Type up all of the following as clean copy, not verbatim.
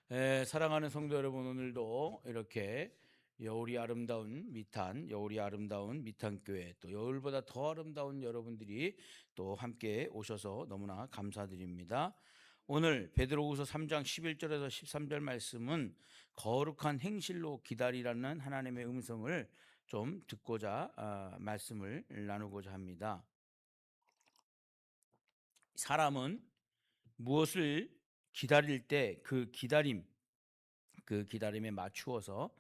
사랑하는 성도 여러분, 오늘도 이렇게 여울이 아름다운 미탄교회, 또 여울보다 더 아름다운 여러분들이 또 함께 오셔서 너무나 감사드립니다. 오늘 베드로후서 3장 11절에서 13절 말씀은 거룩한 행실로 기다리라는 하나님의 음성을 좀 듣고자 말씀을 나누고자 합니다. 사람은 무엇을 기다릴 때 그 기다림에 맞추어서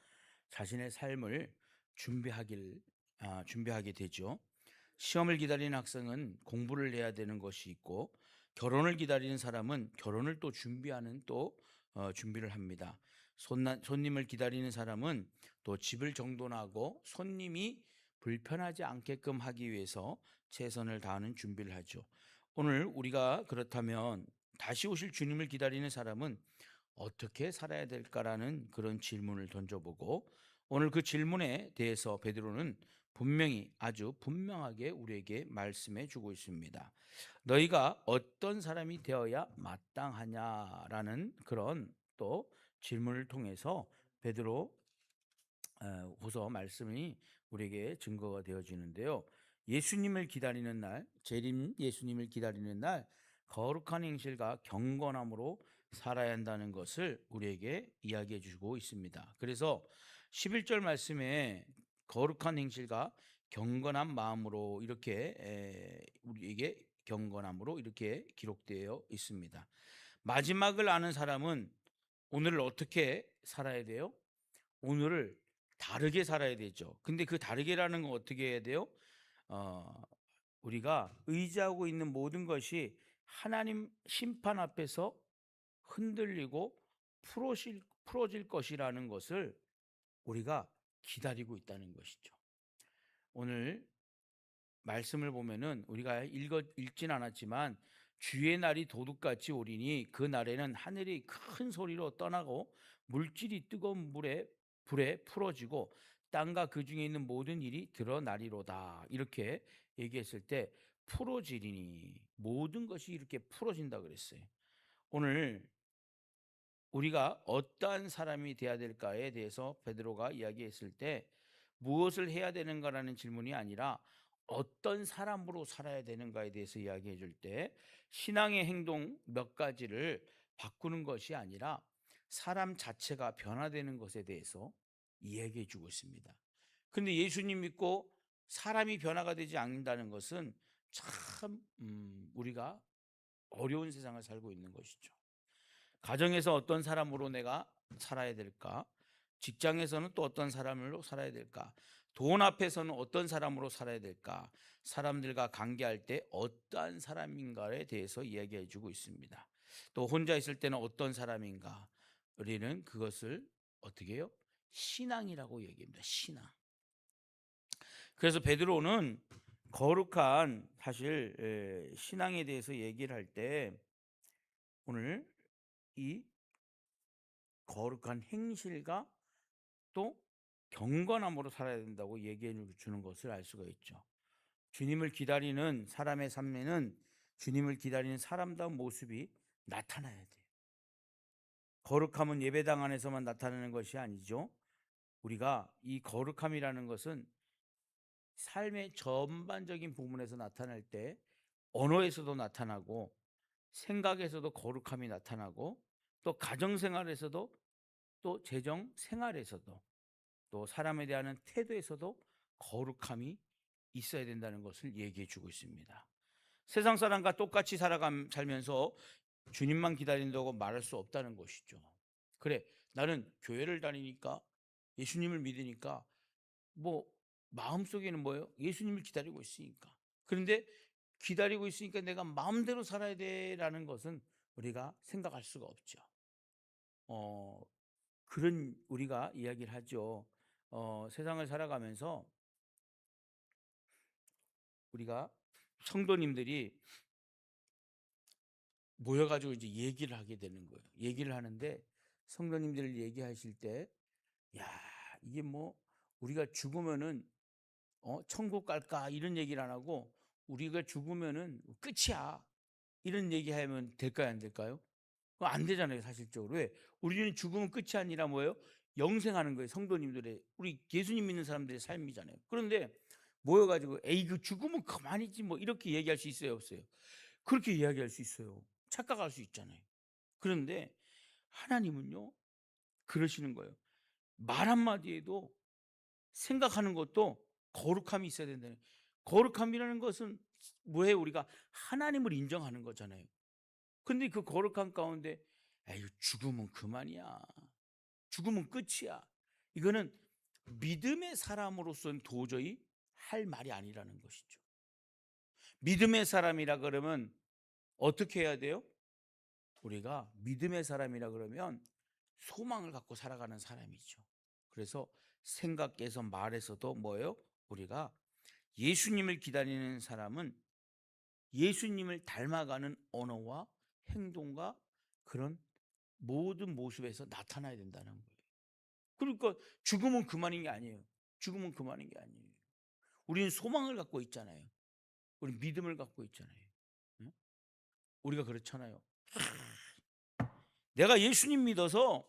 자신의 삶을 준비하게 되죠. 시험을 기다리는 학생은 공부를 해야 되는 것이 있고, 결혼을 기다리는 사람은 결혼을 또 준비하는 준비를 합니다. 손님을 기다리는 사람은 또 집을 정돈하고 손님이 불편하지 않게끔 하기 위해서 최선을 다하는 준비를 하죠. 오늘 우리가 그렇다면 다시 오실 주님을 기다리는 사람은 어떻게 살아야 될까라는 그런 질문을 던져보고, 오늘 그 질문에 대해서 베드로는 아주 분명하게 우리에게 말씀해 주고 있습니다. 너희가 어떤 사람이 되어야 마땅하냐라는 그런 또 질문을 통해서 베드로 후서 말씀이 우리에게 증거가 되어지는데요. 예수님을 기다리는 날, 재림 예수님을 기다리는 날, 거룩한 행실과 경건함으로 살아야 한다는 것을 우리에게 이야기해 주고 있습니다. 그래서 11절 말씀에 거룩한 행실과 경건한 마음으로 우리에게 경건함으로 이렇게 기록되어 있습니다. 마지막을 아는 사람은 오늘을 어떻게 살아야 돼요? 오늘을 다르게 살아야 되죠. 근데 그 다르게라는 건 어떻게 해야 돼요? 어, 우리가 의지하고 있는 모든 것이 하나님 심판 앞에서 흔들리고 풀어질 것이라는 것을 우리가 기다리고 있다는 것이죠. 오늘 말씀을 보면은 우리가 읽진 않았지만, 주의 날이 도둑같이 오리니 그 날에는 하늘이 큰 소리로 떠나고 물질이 뜨거운 불에 풀어지고 땅과 그 중에 있는 모든 일이 드러나리로다, 이렇게 얘기했을 때 풀어지리니 모든 것이 이렇게 풀어진다 그랬어요. 오늘 우리가 어떠한 사람이 되어야 될까에 대해서 베드로가 이야기했을 때, 무엇을 해야 되는가라는 질문이 아니라 어떤 사람으로 살아야 되는가에 대해서 이야기해 줄 때, 신앙의 행동 몇 가지를 바꾸는 것이 아니라 사람 자체가 변화되는 것에 대해서 이야기해 주고 있습니다. 근데 예수님 믿고 사람이 변화가 되지 않는다는 것은 참 우리가 어려운 세상을 살고 있는 것이죠. 가정에서 어떤 사람으로 내가 살아야 될까? 직장에서는 또 어떤 사람으로 살아야 될까? 돈 앞에서는 어떤 사람으로 살아야 될까? 사람들과 관계할 때 어떠한 사람인가에 대해서 이야기해 주고 있습니다. 또 혼자 있을 때는 어떤 사람인가? 우리는 그것을 어떻게 해요? 신앙이라고 얘기합니다. 신앙. 그래서 베드로는 거룩한 사실 신앙에 대해서 얘기를 할 때, 오늘 이 거룩한 행실과 또 경건함으로 살아야 된다고 얘기해 주는 것을 알 수가 있죠. 주님을 기다리는 사람의 삶에는 주님을 기다리는 사람다운 모습이 나타나야 돼요. 거룩함은 예배당 안에서만 나타나는 것이 아니죠. 우리가 이 거룩함이라는 것은 삶의 전반적인 부분에서 나타날 때, 언어에서도 나타나고 생각에서도 거룩함이 나타나고, 또 가정생활에서도, 또 재정 생활에서도, 또 사람에 대한 태도에서도 거룩함이 있어야 된다는 것을 얘기해 주고 있습니다. 세상 사람과 똑같이 살면서 주님만 기다린다고 말할 수 없다는 것이죠. 그래, 나는 교회를 다니니까, 예수님을 믿으니까, 뭐 마음속에는 뭐예요? 예수님을 기다리고 있으니까. 그런데 기다리고 있으니까 내가 마음대로 살아야 돼라는 것은 우리가 생각할 수가 없죠. 어, 그런 우리가 이야기를 하죠. 세상을 살아가면서 우리가 성도님들이 모여가지고 이제 얘기를 하게 되는 거예요. 얘기를 하는데 성도님들 얘기하실 때, 야, 이게 뭐 우리가 죽으면은 천국 갈까 이런 얘기를 안 하고, 우리가 죽으면은 끝이야 이런 얘기하면 될까요, 안 될까요? 그거 안 되잖아요, 사실적으로. 왜? 우리는 죽으면 끝이 아니라 뭐예요? 영생하는 거예요. 성도님들의, 우리 예수님 믿는 사람들의 삶이잖아요. 그런데 모여 가지고 에이 그 죽으면 그만이지 뭐 이렇게 얘기할 수 있어요, 없어요? 그렇게 이야기할 수 있어요. 착각할 수 있잖아요. 그런데 하나님은요, 그러시는 거예요. 말 한마디에도 생각하는 것도 거룩함이 있어야 된다는. 거룩함이라는 것은 뭐예요? 우리가 하나님을 인정하는 거잖아요. 근데 그 거룩함 가운데 에이 죽으면 그만이야. 죽으면 끝이야. 이거는 믿음의 사람으로서는 도저히 할 말이 아니라는 것이죠. 믿음의 사람이라 그러면 어떻게 해야 돼요? 우리가 믿음의 사람이라 그러면 소망을 갖고 살아가는 사람이죠. 그래서 생각에서 말에서도 뭐예요? 우리가 예수님을 기다리는 사람은 예수님을 닮아가는 언어와 행동과 그런 모든 모습에서 나타나야 된다는 거예요. 그러니까 죽으면 그만인 게 아니에요. 죽으면 그만인 게 아니에요. 우리는 소망을 갖고 있잖아요. 우리 믿음을 갖고 있잖아요. 응? 우리가 그렇잖아요. 내가 예수님 믿어서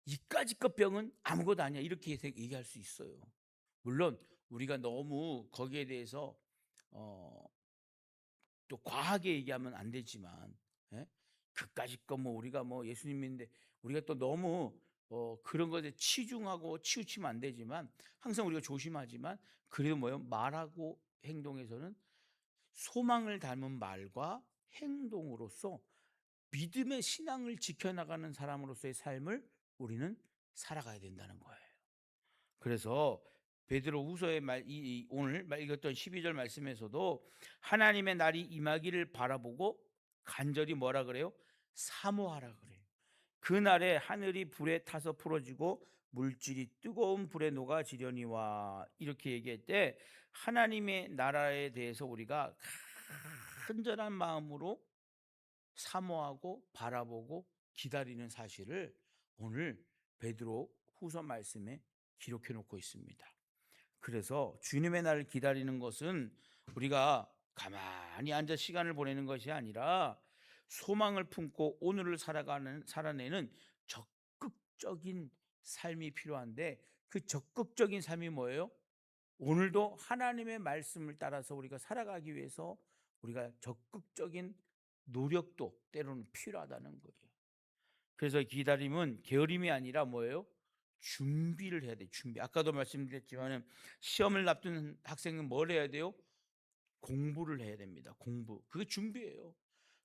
이까짓것 병은 아무것도 아니야 이렇게 얘기할 수 있어요. 물론 우리가 너무 거기에 대해서 어, 또 과하게 얘기하면 안 되지만, 예? 그까짓 거 뭐 우리가 뭐 예수님 믿는데 우리가 또 너무 그런 것에 치중하고 치우치면 안 되지만 항상 우리가 조심하지만 그래도 뭐요 말하고 행동에서는 소망을 닮은 말과 행동으로서 믿음의 신앙을 지켜나가는 사람으로서의 삶을 우리는 살아가야 된다는 거예요. 그래서 베드로후서의 오늘 읽었던 12절 말씀에서도 하나님의 날이 임하기를 바라보고 간절히 뭐라 그래요? 사모하라 그래요. 그 날에 하늘이 불에 타서 풀어지고 물질이 뜨거운 불에 녹아지려니와 이렇게 얘기할 때 하나님의 나라에 대해서 우리가 간절한 마음으로 사모하고 바라보고 기다리는 사실을 오늘 베드로 후서 말씀에 기록해 놓고 있습니다. 그래서 주님의 날을 기다리는 것은 우리가 가만히 앉아 시간을 보내는 것이 아니라 소망을 품고 오늘을 살아내는 적극적인 삶이 필요한데 그 적극적인 삶이 뭐예요? 오늘도 하나님의 말씀을 따라서 우리가 살아가기 위해서 우리가 적극적인 노력도 때로는 필요하다는 거예요. 그래서 기다림은 게으름이 아니라 뭐예요? 준비를 해야 돼. 준비. 아까도 말씀드렸지만은 시험을 앞둔 학생은 뭘 해야 돼요? 공부를 해야 됩니다. 공부. 그게 준비예요.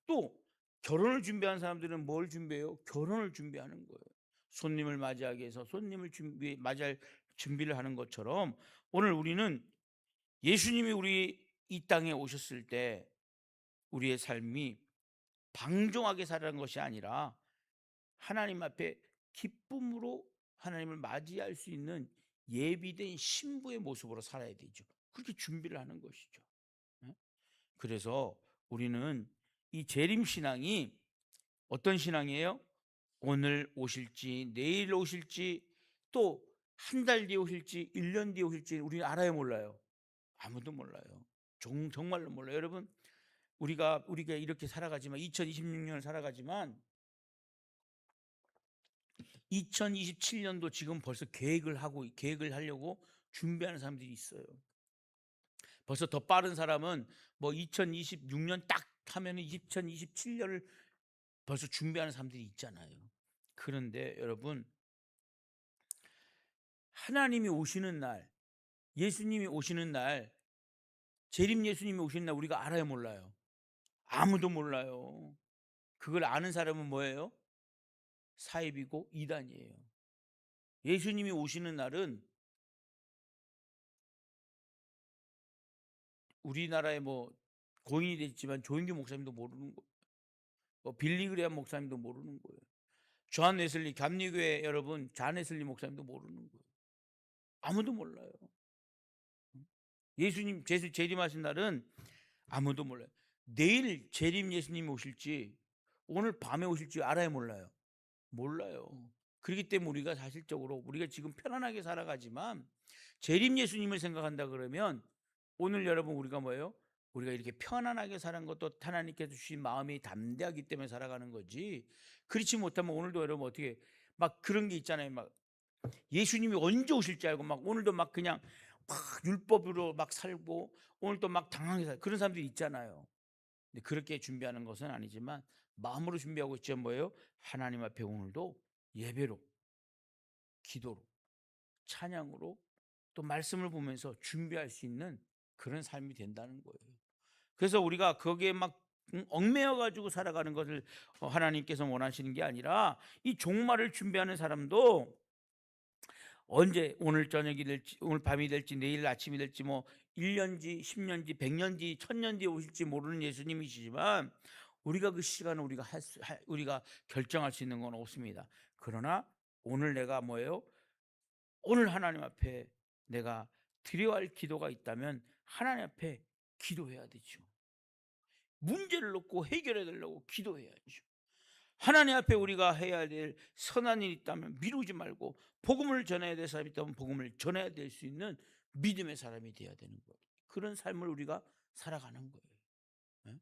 또 결혼을 준비하는 사람들은 뭘 준비해요? 결혼을 준비하는 거예요. 손님을 맞이하기 위해서 손님을 맞이할 준비를 하는 것처럼 오늘 우리는 예수님이 우리 이 땅에 오셨을 때 우리의 삶이 방종하게 살아가는 것이 아니라 하나님 앞에 기쁨으로 하나님을 맞이할 수 있는 예비된 신부의 모습으로 살아야 되죠. 그렇게 준비를 하는 것이죠. 예? 그래서 우리는 이 재림 신앙이 어떤 신앙이에요? 오늘 오실지 내일 오실지 또 한 달 뒤에 오실지 1년 뒤에 오실지 우리는 알아요 몰라요? 아무도 몰라요. 정말로 몰라요. 여러분 우리가 이렇게 살아가지만 2026년을 살아가지만 2027년도 지금 벌써 계획을 하려고 준비하는 사람들이 있어요. 벌써 더 빠른 사람은 뭐 2026년 딱 하면은 2027년을 벌써 준비하는 사람들이 있잖아요. 그런데 여러분 하나님이 오시는 날, 예수님이 오시는 날, 재림 예수님이 오시는 날 우리가 알아요 몰라요? 아무도 몰라요. 그걸 아는 사람은 뭐예요? 사입이고 이단이에요. 예수님이 오시는 날은 우리나라에 뭐 고인이 됐지만 조인규 목사님도 모르는 거예요. 뭐 빌리그레암 목사님도 모르는 거예요. 존 웨슬리 감리교회 여러분 존 웨슬리 목사님도 모르는 거예요. 아무도 몰라요. 예수님 재림하신 날은 아무도 몰라요. 내일 재림 예수님이 오실지 오늘 밤에 오실지 알아요 몰라요? 몰라요. 그렇기 때문에 우리가 사실적으로 우리가 지금 편안하게 살아가지만 재림 예수님을 생각한다 그러면 오늘 여러분 우리가 뭐예요? 우리가 이렇게 편안하게 사는 것도 하나님께서 주신 마음이 담대하기 때문에 살아가는 거지. 그렇지 못하면 오늘도 여러분 어떻게 막 그런 게 있잖아요. 막 예수님이 언제 오실 줄 알고 막 오늘도 막 그냥 막 율법으로 막 살고 오늘도 막 당황해서 그런 사람들이 있잖아요. 근데 그렇게 준비하는 것은 아니지만 마음으로 준비하고 있죠. 뭐예요? 하나님 앞에 오늘도 예배로, 기도로, 찬양으로 또 말씀을 보면서 준비할 수 있는 그런 삶이 된다는 거예요. 그래서 우리가 거기에 막 얽매여 가지고 살아가는 것을 하나님께서 원하시는 게 아니라 이 종말을 준비하는 사람도 언제 오늘 저녁이 될지 오늘 밤이 될지 내일 아침이 될지 뭐 1년지 10년지 100년지 1000년 뒤에 오실지 모르는 예수님이시지만 우리가 그 시간을 우리가 결정할 수 있는 건 없습니다. 그러나 오늘 내가 뭐예요? 오늘 하나님 앞에 내가 드려야 할 기도가 있다면 하나님 앞에 기도해야 되죠. 문제를 놓고 해결해 달라고 기도해야죠. 하나님 앞에 우리가 해야 될 선한 일이 있다면 미루지 말고 복음을 전해야 될 사람이 있다면 복음을 전해야 될 수 있는 믿음의 사람이 되어야 되는 거예요. 그런 삶을 우리가 살아가는 거예요. 예?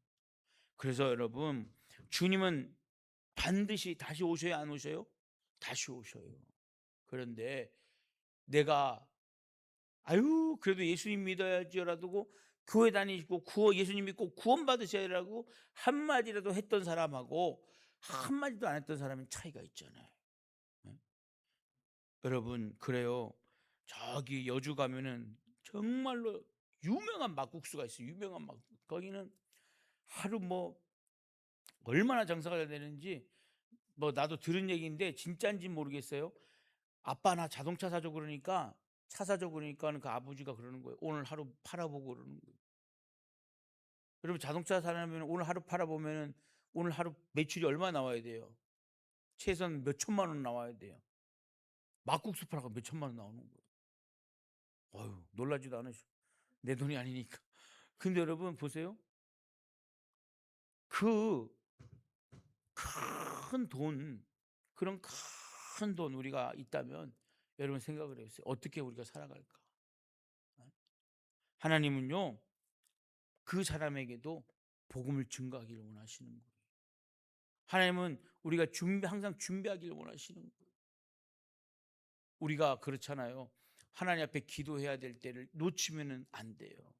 그래서 여러분 주님은 반드시 다시 오셔야 안 오셔요? 다시 오셔요. 그런데 내가 아유 그래도 예수님 믿어야지라도 교회 다니시고 예수님 믿고 구원 받으셔야라고 한마디라도 했던 사람하고 한마디도 안 했던 사람은 차이가 있잖아요. 예? 여러분 그래요. 저기 여주 가면은 정말로 유명한 막국수가 있어요. 유명한 거기는 하루 뭐 얼마나 장사가 잘 되는지 뭐 나도 들은 얘기인데 진짜인지 모르겠어요. 아빠 나 자동차 사줘 그러니까 차 사줘 그러니까는 그 아버지가 그러는 거예요. 오늘 하루 팔아보고 그러는 거예요. 여러분 자동차 사려면 오늘 하루 팔아보면은 오늘 하루 매출이 얼마 나와야 돼요? 최소한 몇 천만 원 나와야 돼요. 막국수 팔아가 몇 천만 원 나오는 거예요. 어휴 놀라지도 않으셔. 내 돈이 아니니까. 근데 여러분 보세요. 그 큰 돈, 그런 큰 돈 우리가 있다면 여러분 생각을 해보세요. 어떻게 우리가 살아갈까? 하나님은요 그 사람에게도 복음을 증거하기를 원하시는 거예요. 하나님은 우리가 항상 준비하기를 원하시는 거예요. 우리가 그렇잖아요. 하나님 앞에 기도해야 될 때를 놓치면은 안 돼요.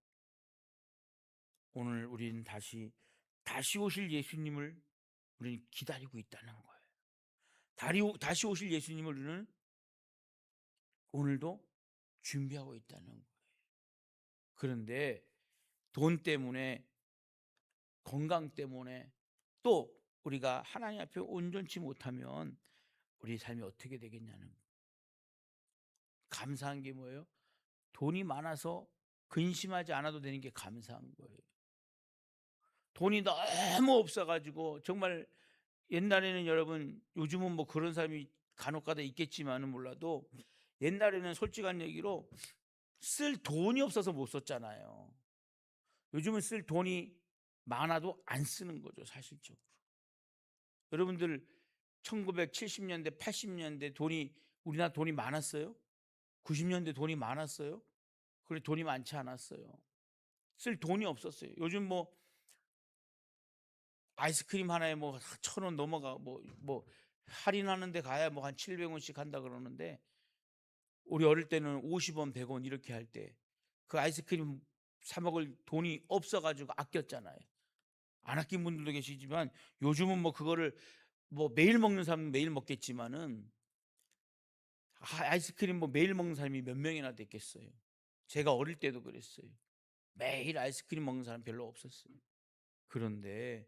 오늘 우리는 다시 오실 예수님을 우리는 기다리고 있다는 거예요. 다시 오실 예수님을 우리는 오늘도 준비하고 있다는 거예요. 그런데 돈 때문에 건강 때문에 또 우리가 하나님 앞에 온전치 못하면 우리 삶이 어떻게 되겠냐는 거예요. 감사한 게 뭐예요? 돈이 많아서 근심하지 않아도 되는 게 감사한 거예요. 돈이 너무 없어가지고 정말 옛날에는 여러분 요즘은 뭐 그런 사람이 간혹가다 있겠지만은 몰라도 옛날에는 솔직한 얘기로 쓸 돈이 없어서 못 썼잖아요. 요즘은 쓸 돈이 많아도 안 쓰는 거죠 사실적으로. 여러분들 1970년대 80년대 우리나라 돈이 많았어요? 90년대 돈이 많았어요? 그래 돈이 많지 않았어요. 쓸 돈이 없었어요. 요즘 뭐 아이스크림 하나에 뭐 1,000원 넘어가 뭐 할인하는 데 가야 뭐 한 700원씩 한다 그러는데 우리 어릴 때는 50원, 100원 이렇게 할 때 그 아이스크림 사 먹을 돈이 없어 가지고 아꼈잖아요. 안 아낀 분들도 계시지만 요즘은 뭐 그거를 뭐 매일 먹는 사람은 매일 먹겠지만은 아이스크림 뭐 매일 먹는 사람이 몇 명이나 됐겠어요. 제가 어릴 때도 그랬어요. 매일 아이스크림 먹는 사람 별로 없었어요. 그런데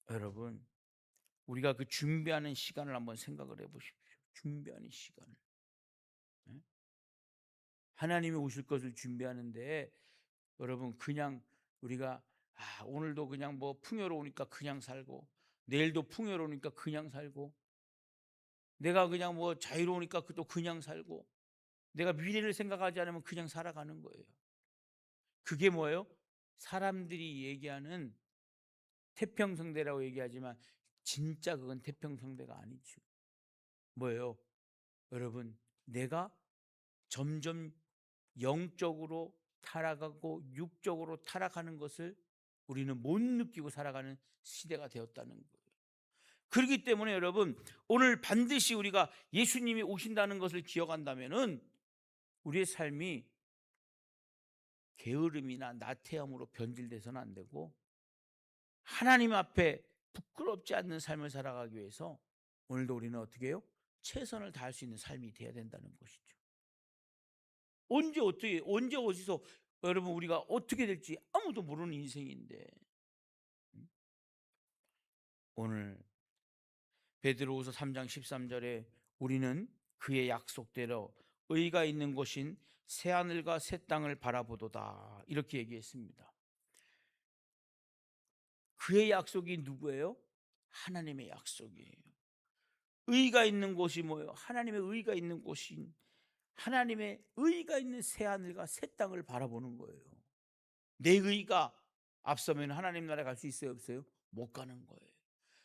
여러분 우리가 그 준비하는 시간을 한번 생각을 해 보십시오. 준비하는 시간을. 예? 하나님이 오실 것을 준비하는데 여러분 그냥 우리가 오늘도 그냥 뭐 풍요로우니까 그냥 살고 내일도 풍요로우니까 그냥 살고 내가 그냥 뭐 자유로우니까 또 그냥 살고 내가 미래를 생각하지 않으면 그냥 살아가는 거예요. 그게 뭐예요? 사람들이 얘기하는 태평성대라고 얘기하지만 진짜 그건 태평성대가 아니죠. 뭐예요? 여러분 내가 점점 영적으로 타락하고 육적으로 타락하는 것을 우리는 못 느끼고 살아가는 시대가 되었다는 거예요. 그렇기 때문에 여러분, 오늘 반드시 우리가 예수님이 오신다는 것을 기억한다면은 우리의 삶이 게으름이나 나태함으로 변질돼서는 안 되고, 하나님 앞에 부끄럽지 않는 삶을 살아가기 위해서 오늘도 우리는 어떻게 해요? 최선을 다할 수 있는 삶이 돼야 된다는 것이죠. 언제 어떻게, 언제 어디서 여러분 우리가 어떻게 될지 아무도 모르는 인생인데, 오늘 베드로후서 3장 13절에 우리는 그의 약속대로 의가 있는 곳인 새하늘과 새 땅을 바라보도다, 이렇게 얘기했습니다. 그의 약속이 누구예요? 하나님의 약속이에요. 의가 있는 곳이 뭐예요? 하나님의 의가 있는 곳인, 하나님의 의가 있는 새하늘과 새 땅을 바라보는 거예요. 내 의가 앞서면 하나님 나라에 갈 수 있어요, 없어요? 못 가는 거예요.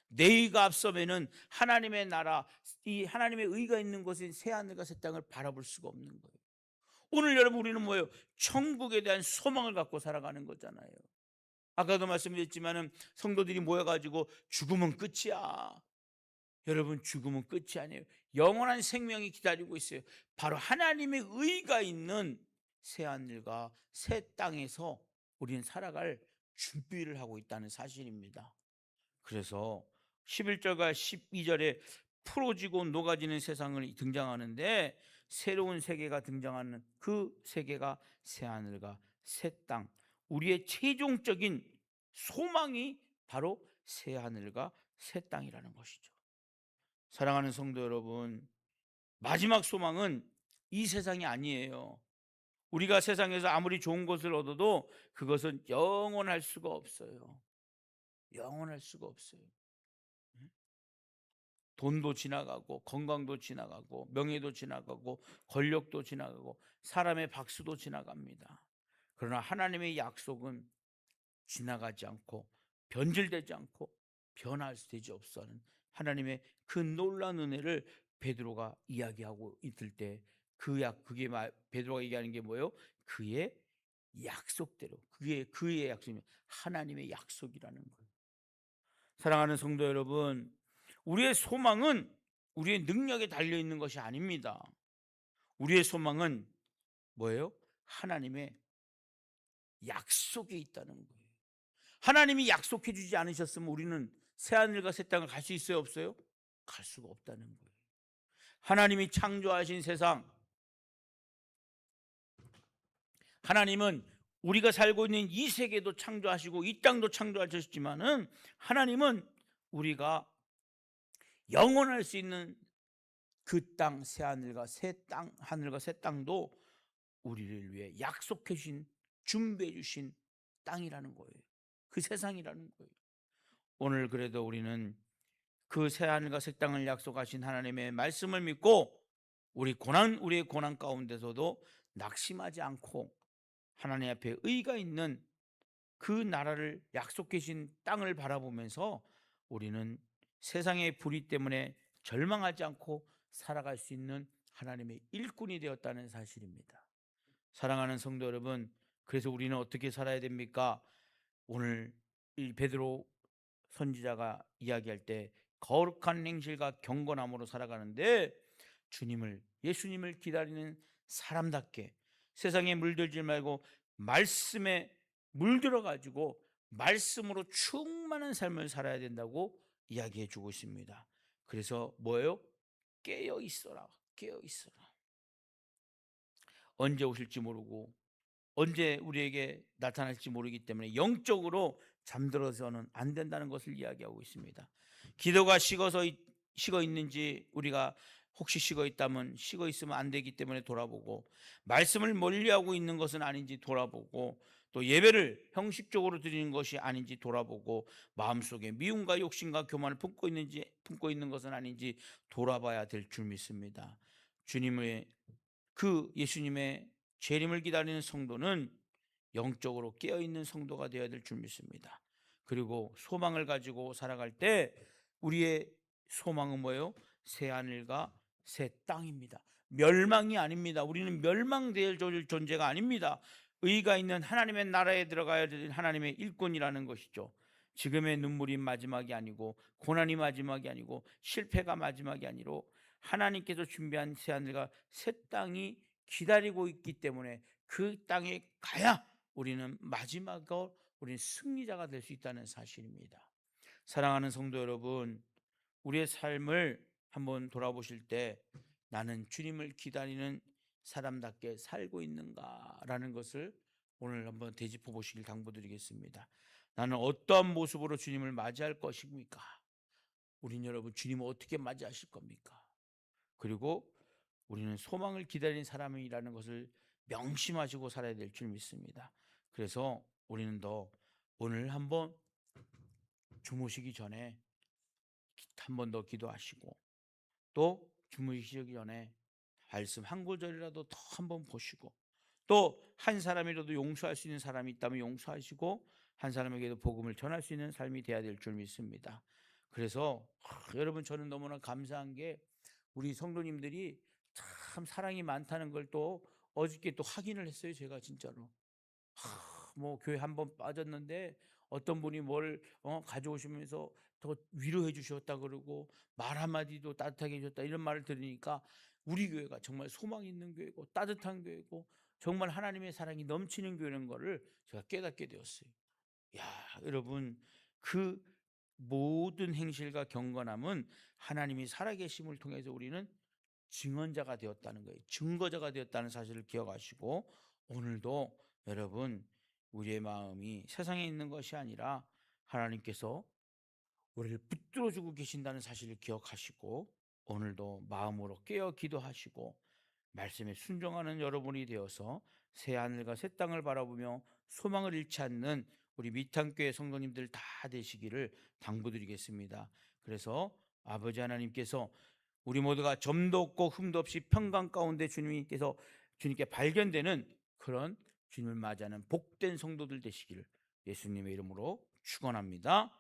내 의가 앞서면은 하나님의 나라, 이 하나님의 의가 있는 곳인 새하늘과 새 땅을 바라볼 수가 없는 거예요. 오늘 여러분, 우리는 뭐예요? 천국에 대한 소망을 갖고 살아가는 거잖아요. 아까도 말씀드렸지만은 성도들이 모여가지고 죽음은 끝이야. 여러분, 죽음은 끝이 아니에요. 영원한 생명이 기다리고 있어요. 바로 하나님의 의가 있는 새하늘과 새 땅에서 우리는 살아갈 준비를 하고 있다는 사실입니다. 그래서 11절과 12절에 풀어지고 녹아지는 세상을 등장하는데, 새로운 세계가 등장하는 그 세계가 새하늘과 새 땅, 우리의 최종적인 소망이 바로 새하늘과 새 땅이라는 것이죠. 사랑하는 성도 여러분, 마지막 소망은 이 세상이 아니에요. 우리가 세상에서 아무리 좋은 것을 얻어도 그것은 영원할 수가 없어요. 영원할 수가 없어요. 돈도 지나가고, 건강도 지나가고, 명예도 지나가고, 권력도 지나가고, 사람의 박수도 지나갑니다. 그러나 하나님의 약속은 지나가지 않고, 변질되지 않고, 변화되지 없어 하는 하나님의 그 놀라운 은혜를 베드로가 이야기하고 있을 때, 그게 베드로가 얘기하는 게 뭐예요? 그의 약속대로, 그의 약속이 하나님의 약속이라는 거예요. 사랑하는 성도 여러분, 우리의 소망은 우리의 능력에 달려 있는 것이 아닙니다. 우리의 소망은 뭐예요? 하나님의 약속에 있다는 거예요. 하나님이 약속해 주지 않으셨으면 우리는 새하늘과 새 땅을 갈 수 있어요, 없어요? 갈 수가 없다는 거예요. 하나님이 창조하신 세상, 하나님은 우리가 살고 있는 이 세계도 창조하시고 이 땅도 창조하셨지만은, 하나님은 우리가 영원할 수 있는 그 땅, 새하늘과 새 땅, 하늘과 새 땅도 우리를 위해 약속해 주신, 준비해 주신 땅이라는 거예요. 그 세상이라는 거예요. 오늘 그래도 우리는 그 새하늘과 새 땅을 약속하신 하나님의 말씀을 믿고, 우리의 고난 가운데서도 낙심하지 않고 하나님 앞에 의가 있는 그 나라를 약속해 주신 땅을 바라보면서 우리는 세상의 불의 때문에 절망하지 않고 살아갈 수 있는 하나님의 일꾼이 되었다는 사실입니다. 사랑하는 성도 여러분, 그래서 우리는 어떻게 살아야 됩니까? 오늘 이 베드로 선지자가 이야기할 때 거룩한 행실과 경건함으로 살아가는데, 예수님을 기다리는 사람답게 세상에 물들지 말고 말씀에 물들어 가지고 말씀으로 충만한 삶을 살아야 된다고 이야기해 주고 있습니다. 그래서 뭐예요? 깨어 있어라. 깨어 있어라. 언제 오실지 모르고 언제 우리에게 나타날지 모르기 때문에 영적으로 잠들어서는 안 된다는 것을 이야기하고 있습니다. 기도가 식어 있는지, 우리가 혹시 식어 있다면, 식어 있으면 안 되기 때문에 돌아보고, 말씀을 멀리하고 있는 것은 아닌지 돌아보고, 또 예배를 형식적으로 드리는 것이 아닌지 돌아보고, 마음속에 미움과 욕심과 교만을 품고 있는 것은 아닌지 돌아봐야 될 줄 믿습니다. 예수님의 재림을 기다리는 성도는 영적으로 깨어있는 성도가 되어야 될 줄 믿습니다. 그리고 소망을 가지고 살아갈 때 우리의 소망은 뭐예요? 새 하늘과 새 땅입니다. 멸망이 아닙니다. 우리는 멸망될 존재가 아닙니다. 의가 있는 하나님의 나라에 들어가야 될 하나님의 일꾼이라는 것이죠. 지금의 눈물이 마지막이 아니고 고난이 마지막이 아니고 실패가 마지막이 아니로 하나님께서 준비한 새하늘과 새 땅이 기다리고 있기 때문에 그 땅에 가야 우리는 마지막으로 우리는 승리자가 될 수 있다는 사실입니다. 사랑하는 성도 여러분, 우리의 삶을 한번 돌아보실 때 나는 주님을 기다리는 사람답게 살고 있는가라는 것을 오늘 한번 되짚어 보시길 당부드리겠습니다. 나는 어떠한 모습으로 주님을 맞이할 것입니까? 우린 여러분 주님을 어떻게 맞이하실 겁니까? 그리고 우리는 소망을 기다리는 사람이라는 것을 명심하시고 살아야 될 줄 믿습니다. 그래서 우리는 더 오늘 한번 주무시기 전에 한 번 더 기도하시고 또 주무시기 전에 말씀 한 구절이라도 더 한번 보시고 또 한 사람이라도 용서할 수 있는 사람이 있다면 용서하시고 한 사람에게도 복음을 전할 수 있는 삶이 돼야 될 줄 믿습니다. 그래서 여러분 저는 너무나 감사한 게 우리 성도님들이 참 사랑이 많다는 걸 또 어저께 또 확인을 했어요. 제가 진짜로 뭐 교회 한 번 빠졌는데 어떤 분이 뭘 가져오시면서 더 위로해 주셨다 그러고 말 한마디도 따뜻하게 해 줬다 이런 말을 들으니까 우리 교회가 정말 소망 있는 교회고 따뜻한 교회고 정말 하나님의 사랑이 넘치는 교회인 거를 제가 깨닫게 되었어요. 야, 여러분 그 모든 행실과 경건함은 하나님이 살아계심을 통해서 우리는 증언자가 되었다는 거예요. 증거자가 되었다는 사실을 기억하시고 오늘도 여러분 우리의 마음이 세상에 있는 것이 아니라 하나님께서 우리를 붙들어 주고 계신다는 사실을 기억하시고 오늘도 마음으로 깨어 기도하시고 말씀에 순종하는 여러분이 되어서 새 하늘과 새 땅을 바라보며 소망을 잃지 않는 우리 미탄교회 성도님들 다 되시기를 당부드리겠습니다. 그래서 아버지 하나님께서 우리 모두가 점도 없고 흠도 없이 평강 가운데 주님께 발견되는 그런 주님을 맞이하는 복된 성도들 되시기를 예수님의 이름으로 축원합니다.